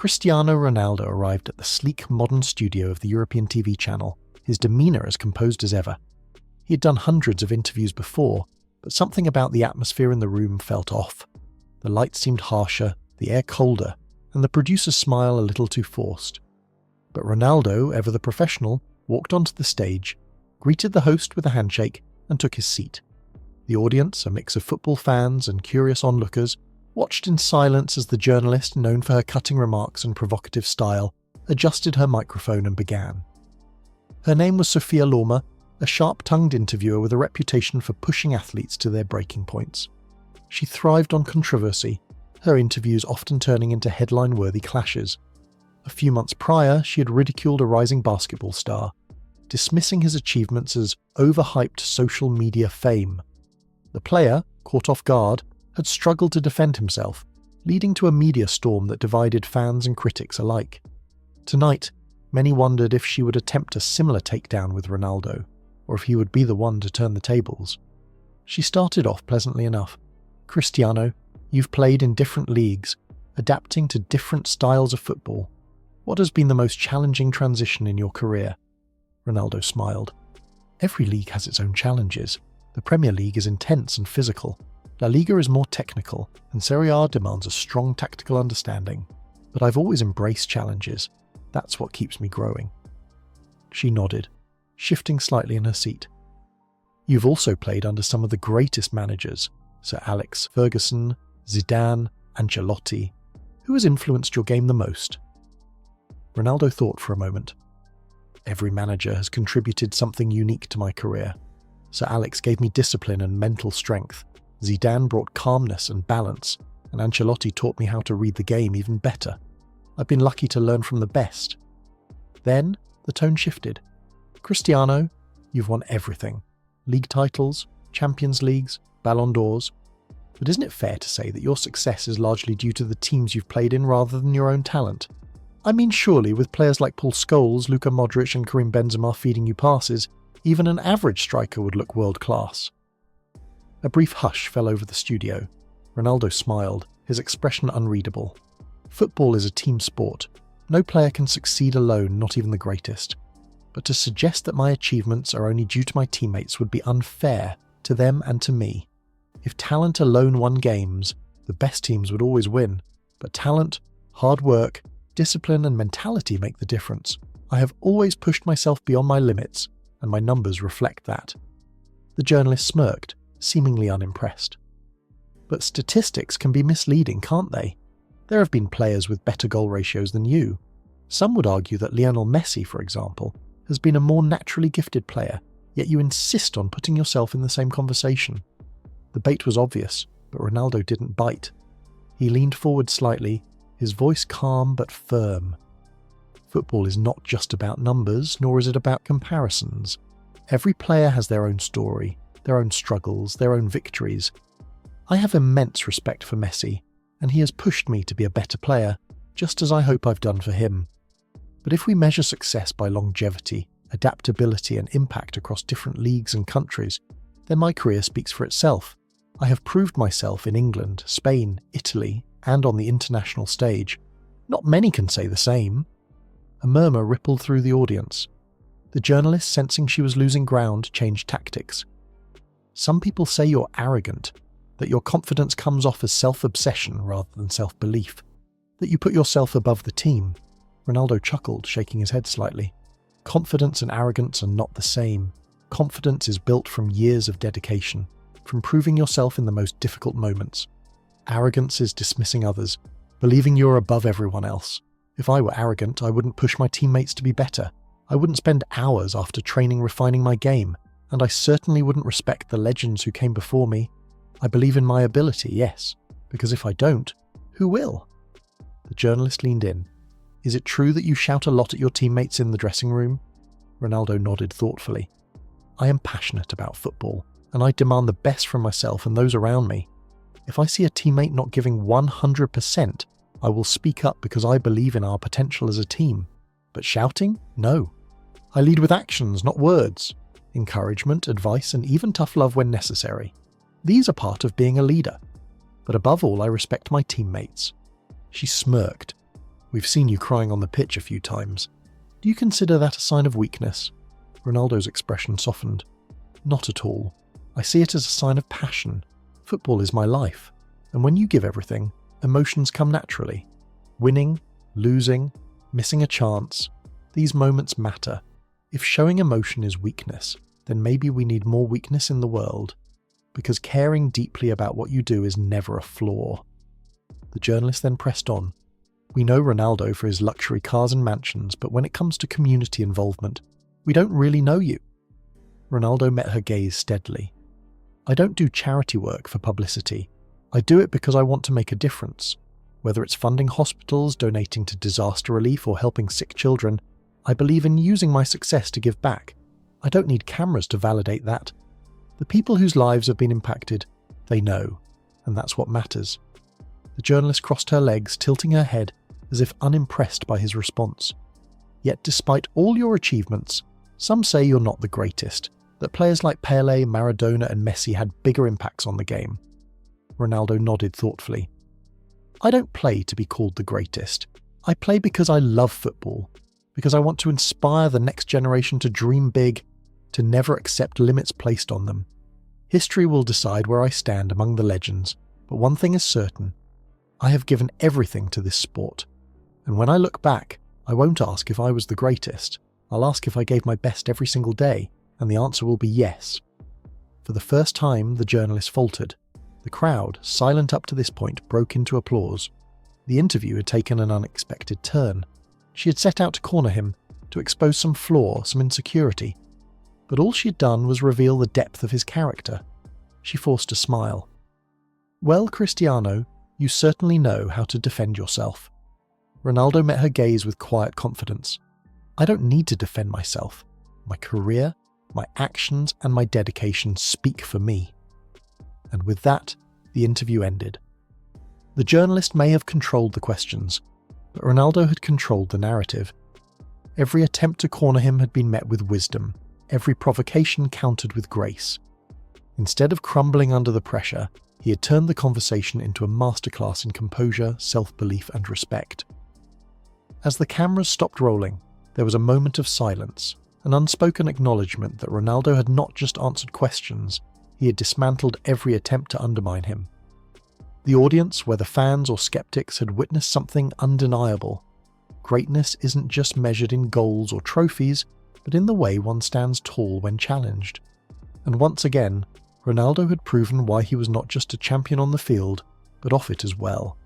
Cristiano Ronaldo arrived at the sleek modern studio of the European TV channel, his demeanour as composed as ever. He had done hundreds of interviews before, but something about the atmosphere in the room felt off. The lights seemed harsher, the air colder, and the producer's smile a little too forced. But Ronaldo, ever the professional, walked onto the stage, greeted the host with a handshake, and took his seat. The audience, a mix of football fans and curious onlookers, watched in silence as the journalist, known for her cutting remarks and provocative style, adjusted her microphone and began. Her name was Sophia Lorma, a sharp-tongued interviewer with a reputation for pushing athletes to their breaking points. She thrived on controversy, her interviews often turning into headline-worthy clashes. A few months prior, she had ridiculed a rising basketball star, dismissing his achievements as overhyped social media fame. The player, caught off guard, had struggled to defend himself, leading to a media storm that divided fans and critics alike. Tonight, many wondered if she would attempt a similar takedown with Ronaldo, or if he would be the one to turn the tables. She started off pleasantly enough. "Cristiano, you've played in different leagues, adapting to different styles of football. What has been the most challenging transition in your career?" Ronaldo smiled. "Every league has its own challenges. The Premier League is intense and physical. La Liga is more technical, and Serie A demands a strong tactical understanding. But I've always embraced challenges. That's what keeps me growing." She nodded, shifting slightly in her seat. "You've also played under some of the greatest managers, Sir Alex Ferguson, Zidane, Ancelotti. Who has influenced your game the most?" Ronaldo thought for a moment. "Every manager has contributed something unique to my career. Sir Alex gave me discipline and mental strength. Zidane brought calmness and balance, and Ancelotti taught me how to read the game even better. I've been lucky to learn from the best." Then the tone shifted. "Cristiano, you've won everything. League titles, Champions Leagues, Ballon d'Ors. But isn't it fair to say that your success is largely due to the teams you've played in rather than your own talent? I mean, surely with players like Paul Scholes, Luka Modric and Karim Benzema feeding you passes, even an average striker would look world-class." A brief hush fell over the studio. Ronaldo smiled, his expression unreadable. "Football is a team sport. No player can succeed alone, not even the greatest. But to suggest that my achievements are only due to my teammates would be unfair to them and to me. If talent alone won games, the best teams would always win. But talent, hard work, discipline and mentality make the difference. I have always pushed myself beyond my limits, and my numbers reflect that." The journalist smirked, seemingly unimpressed. "But statistics can be misleading, can't they? There have been players with better goal ratios than you. Some would argue that Lionel Messi, for example, has been a more naturally gifted player, yet you insist on putting yourself in the same conversation." The bait was obvious, but Ronaldo didn't bite. He leaned forward slightly, his voice calm but firm. "Football is not just about numbers, nor is it about comparisons. Every player has their own story, their own struggles, their own victories. I have immense respect for Messi, and he has pushed me to be a better player, just as I hope I've done for him. But if we measure success by longevity, adaptability and impact across different leagues and countries, then my career speaks for itself. I have proved myself in England, Spain, Italy, and on the international stage. Not many can say the same." A murmur rippled through the audience. The journalist, sensing she was losing ground, changed tactics. "Some people say you're arrogant, that your confidence comes off as self-obsession rather than self-belief, that you put yourself above the team." Ronaldo chuckled, shaking his head slightly. "Confidence and arrogance are not the same. Confidence is built from years of dedication, from proving yourself in the most difficult moments. Arrogance is dismissing others, believing you're above everyone else. If I were arrogant, I wouldn't push my teammates to be better. I wouldn't spend hours after training refining my game, and I certainly wouldn't respect the legends who came before me. I believe in my ability, yes, because if I don't, who will?" The journalist leaned in. "Is it true that you shout a lot at your teammates in the dressing room?" Ronaldo nodded thoughtfully. "I am passionate about football, and I demand the best from myself and those around me. If I see a teammate not giving 100%, I will speak up because I believe in our potential as a team. But shouting? No. I lead with actions, not words. Encouragement, advice, and even tough love when necessary. These are part of being a leader. But above all, I respect my teammates." She smirked. We've seen you crying on the pitch a few times. Do you consider that a sign of weakness?" Ronaldo's expression softened. "Not at all. I see it as a sign of passion. Football is my life. And when you give everything, emotions come naturally. Winning, losing, missing a chance. These moments matter. If showing emotion is weakness, then maybe we need more weakness in the world. Because caring deeply about what you do is never a flaw." The journalist then pressed on. "We know Ronaldo for his luxury cars and mansions, but when it comes to community involvement, we don't really know you." Ronaldo met her gaze steadily. "I don't do charity work for publicity. I do it because I want to make a difference. Whether it's funding hospitals, donating to disaster relief, or helping sick children, I believe in using my success to give back. I don't need cameras to validate that. The people whose lives have been impacted, they know, and that's what matters." The journalist crossed her legs, tilting her head as if unimpressed by his response. "Yet despite all your achievements, some say you're not the greatest, that players like Pelé, Maradona and Messi had bigger impacts on the game." Ronaldo nodded thoughtfully. "I don't play to be called the greatest. I play because I love football, because I want to inspire the next generation to dream big, to never accept limits placed on them. History will decide where I stand among the legends, but one thing is certain. I have given everything to this sport. And when I look back, I won't ask if I was the greatest. I'll ask if I gave my best every single day, and the answer will be yes." For the first time, the journalist faltered. The crowd, silent up to this point, broke into applause. The interview had taken an unexpected turn. She had set out to corner him, to expose some flaw, some insecurity. But all she had done was reveal the depth of his character. She forced a smile. "Well, Cristiano, you certainly know how to defend yourself." Ronaldo met her gaze with quiet confidence. "I don't need to defend myself. My career, my actions, and my dedication speak for me." And with that, the interview ended. The journalist may have controlled the questions, but Ronaldo had controlled the narrative. Every attempt to corner him had been met with wisdom. Every provocation countered with grace. Instead of crumbling under the pressure, he had turned the conversation into a masterclass in composure, self-belief, and respect. As the cameras stopped rolling, there was a moment of silence, an unspoken acknowledgement that Ronaldo had not just answered questions, he had dismantled every attempt to undermine him. The audience, whether fans or skeptics, had witnessed something undeniable. Greatness isn't just measured in goals or trophies, but in the way one stands tall when challenged. And once again, Ronaldo had proven why he was not just a champion on the field, but off it as well.